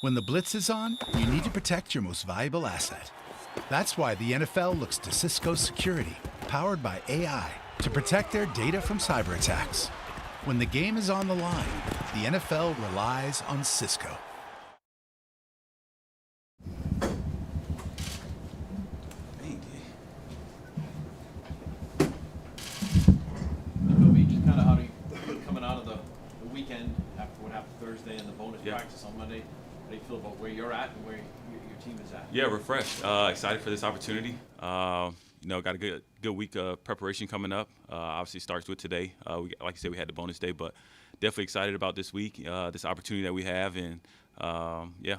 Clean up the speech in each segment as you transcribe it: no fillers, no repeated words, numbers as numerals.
When the blitz is on, you need to protect your most valuable asset. That's why the NFL looks to Cisco Security, powered by AI, to protect their data from cyber attacks. When the game is on the line, the NFL relies on Cisco. Jacoby, just kind of how do you, coming out of the weekend after what happened Thursday and the bonus practice on Monday, how do you feel about where you're at and where your team is at? Yeah, refreshed. Excited for this opportunity. Got a good week of preparation coming up. Obviously starts with today. Like you said, we had the bonus day, but definitely excited about this week, this opportunity that we have, and yeah.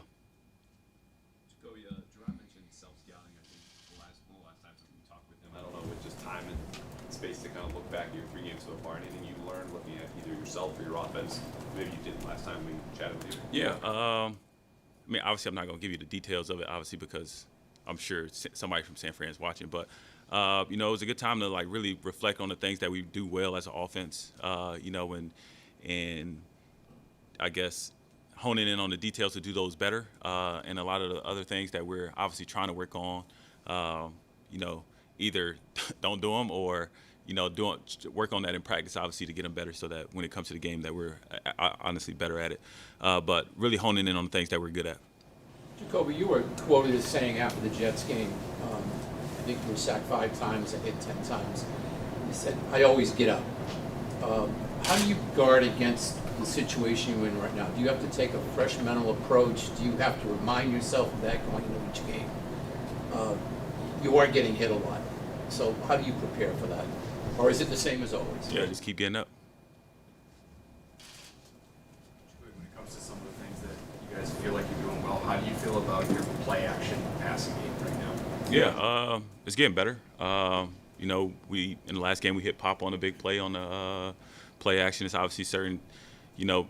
Jacoby, Jerome mentioned self-scouting. I think one of the last times that we talked with him, I don't know, with just time and space to kind of look back at your 3 games so far. Anything you learned looking at either yourself or your offense, maybe you didn't last time we chatted with you? Yeah. Obviously, I'm not going to give you the details of it, obviously, because I'm sure somebody from San Fran is watching. But, it was a good time to, really reflect on the things that we do well as an offense, and I guess honing in on the details to do those better, and a lot of the other things that we're obviously trying to work on, either don't do them or, work on that in practice, obviously, to get them better so that when it comes to the game that we're honestly better at it. But really honing in on the things that we're good at. Jacoby, you were quoted as saying after the Jets game, I think you were sacked 5 times and hit 10 times. You said, I always get up. How do you guard against the situation you're in right now? Do you have to take a fresh mental approach? Do you have to remind yourself of that going into each game? You are getting hit a lot. So how do you prepare for that? Or is it the same as always? Yeah, just keep getting up. When it comes to some of the things that you guys feel like you're doing well, how do you feel about your play action passing game right now? Yeah, it's getting better. We in the last game we hit pop on a big play on the play action. It's obviously certain, we're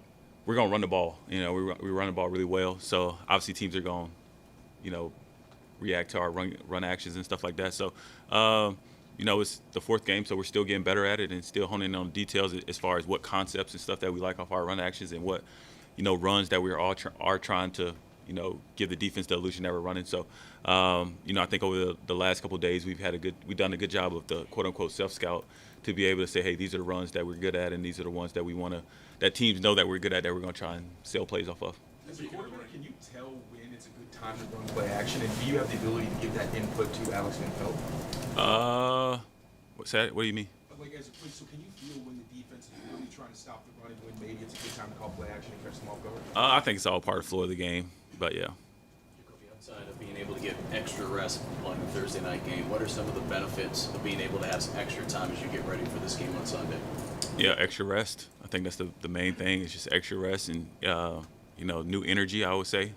gonna run the ball. We run the ball really well. So obviously teams are going, react to our run actions and stuff like that. So, it's the 4th game, so we're still getting better at it and still honing in on details as far as what concepts and stuff that we like off our run actions and what, runs that we're all are trying to, give the defense the illusion that we're running. So, I think over the last couple of days we've done a good job of the quote unquote self-scout to be able to say, hey, these are the runs that we're good at and these are the ones that that teams know that we're good at, that we're going to try and sell plays off of. As a quarterback, can you tell when it's a good time to run play action, and do you have the ability to give that input to Alex Van Pelt? What's that? What do you mean? So can you feel when the defense is really trying to stop the run and when maybe it's a good time to call play action and catch them off guard? I think it's all part of the flow of the game, but yeah. Jacoby, outside of being able to get extra rest playing the Thursday night game, what are some of the benefits of being able to have some extra time as you get ready for this game on Sunday? Yeah, extra rest. I think that's the main thing. It's just extra rest and new energy, I would say.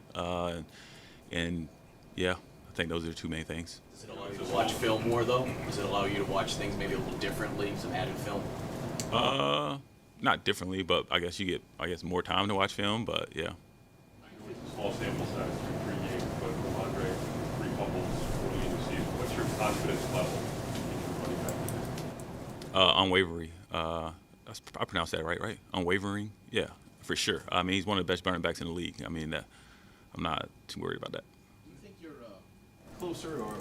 And yeah, I think those are the 2 main things. Does it allow you to watch film more, though? Does it allow you to watch things maybe a little differently, some added film? Not differently, but I guess you get more time to watch film. But yeah. Small sample size through 3 games, but Andre, 3 fumbles early in the season. What's your confidence level in your running back? Unwavering. I pronounced that right? Unwavering. Yeah, for sure. I mean, he's one of the best running backs in the league. I mean, I'm not too worried about that. Do you think you're closer, or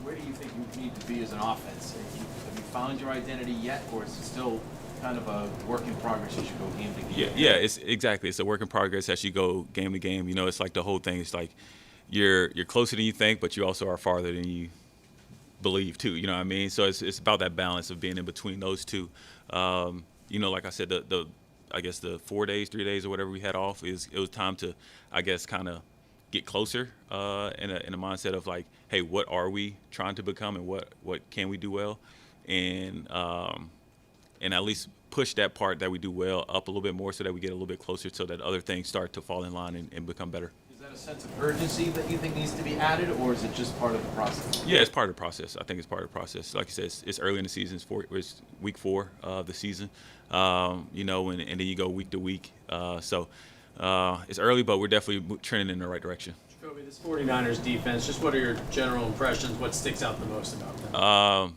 where do you think you need to be as an offense? Have you found your identity yet, or is it still kind of a work in progress as you go game to game? Yeah, it's a work in progress as you go game to game. It's like the whole thing. It's like you're closer than you think, but you also are farther than you believe too. You know what I mean? So it's about that balance of being in between those two. Like I said, I guess the 4 days, 3 days, or whatever we had off, it was time to, I guess, kind of get closer in a mindset of like, hey, what are we trying to become, and what can we do well, and at least push that part that we do well up a little bit more so that we get a little bit closer so that other things start to fall in line and become better. Is that a sense of urgency that you think needs to be added, or is it just part of the process? Yeah, it's part of the process. I think it's part of the process. Like you said, it's early in the season. It's week 4 of the season, and then you go week to week. So it's early, but we're definitely trending in the right direction. Jacoby, this 49ers defense, just what are your general impressions? What sticks out the most about them?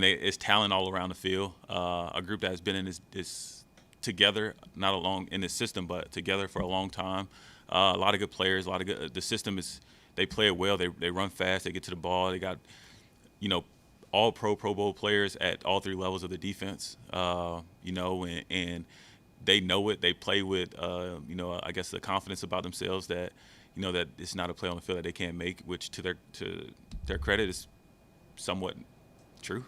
It's talent all around the field. A group that has been in this together, not along in this system, but together for a long time. a lot of good players, a lot of good. The system is they play it well. They run fast. They get to the ball. They got all Pro Bowl players at all three levels of the defense. And they know it. They play with I guess the confidence about themselves that that it's not a play on the field that they can't make, which to their credit is somewhat true,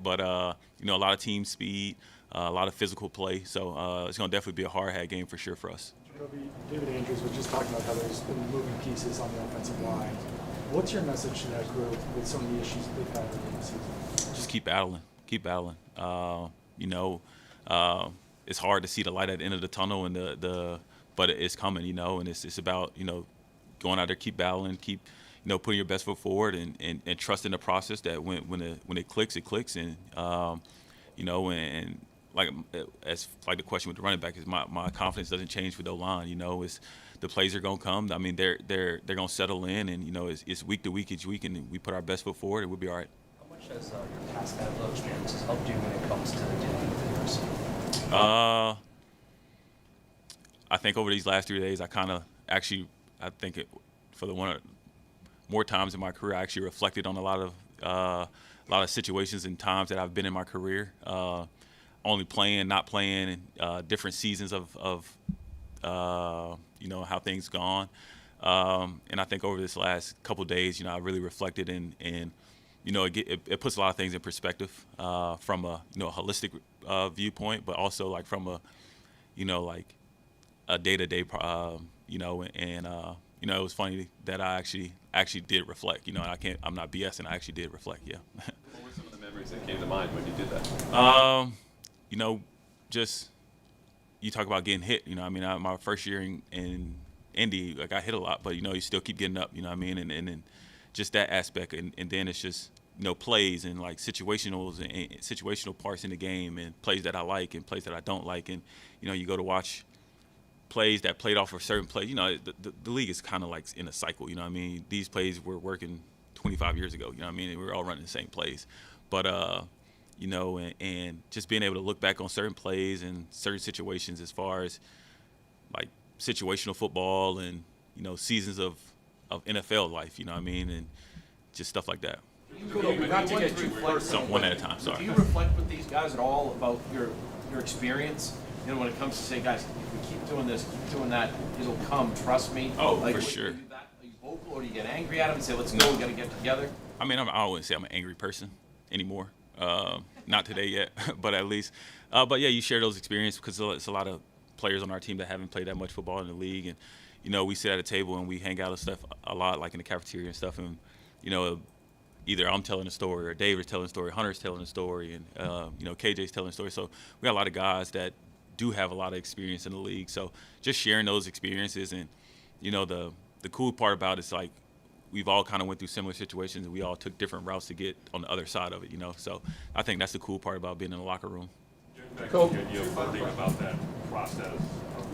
but a lot of team speed, a lot of physical play. So it's going to definitely be a hard hat game for sure for us. Jacoby, David Andrews was just talking about how there's been moving pieces on the offensive line. What's your message to that group with some of the issues that they've had early in the season? Just keep battling. Keep battling. It's hard to see the light at the end of the tunnel, and but it's coming, and it's about going out there, keep battling, keep putting your best foot forward, and trusting the process that when it clicks, it clicks, and and as the question with the running back is my confidence doesn't change with the line. It's the plays are gonna come. I mean they're gonna settle in, and it's week to week each week, and we put our best foot forward, and we'll be all right. How much has your past NFL experiences helped you when it comes to dealing with adversity? I think over these last 3 days, I think for more times in my career, I actually reflected on a lot of situations and times that I've been in my career, only playing, not playing, different seasons of how things gone. And I think over this last couple of days, I really reflected and it puts a lot of things in perspective from a holistic viewpoint, but also like from a a day-to-day it was funny that I actually did reflect. I'm not BSing. I actually did reflect. Yeah. What were some of the memories that came to mind when you did that? Just you talk about getting hit. My first year in Indy, like I hit a lot, but you still keep getting up. And just that aspect, and then it's just plays and like situational parts in the game, and plays that I like and plays that I don't like, and you go to watch plays that played off of certain plays. The league is kind of like in a cycle. These plays were working 25 years ago. We were all running the same plays, but and just being able to look back on certain plays and certain situations as far as like situational football and seasons of NFL life. And just stuff like that. Not to get too One at a time. Sorry. Do you reflect with these guys at all about your experience? When it comes to say, guys, if we keep doing this, keep doing that, it'll come. Trust me. Oh, for sure. Are you vocal, or do you get angry at them and say, "Let's go, we got to get together"? I wouldn't say I'm an angry person anymore. Not today yet, but at least. But yeah, you share those experiences because it's a lot of players on our team that haven't played that much football in the league, and we sit at a table and we hang out and stuff a lot, like in the cafeteria and stuff, and either I'm telling a story or David's telling a story, Hunter's telling a story, and KJ's telling a story. So we got a lot of guys that do have a lot of experience in the league. So just sharing those experiences, and the cool part about it is like we've all kind of went through similar situations, and we all took different routes to get on the other side of it. So I think that's the cool part about being in the locker room. Back to the idea of learning about that process.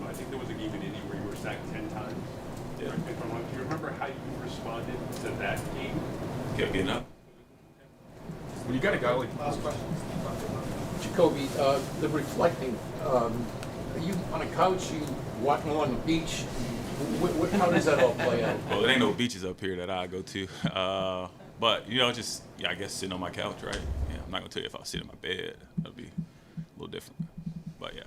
I think there was a game in Indy where you were sacked 10 times. Yeah. Do you remember how you responded to that game? Kept getting up. When you got a guy like Jacoby, the reflecting, are you on a couch, you walking along the beach? How does that all play out? Well, there ain't no beaches up here that I go to. But, I guess sitting on my couch, right? Yeah, I'm not going to tell you if I sit in my bed. That'll be a little different. But, yeah.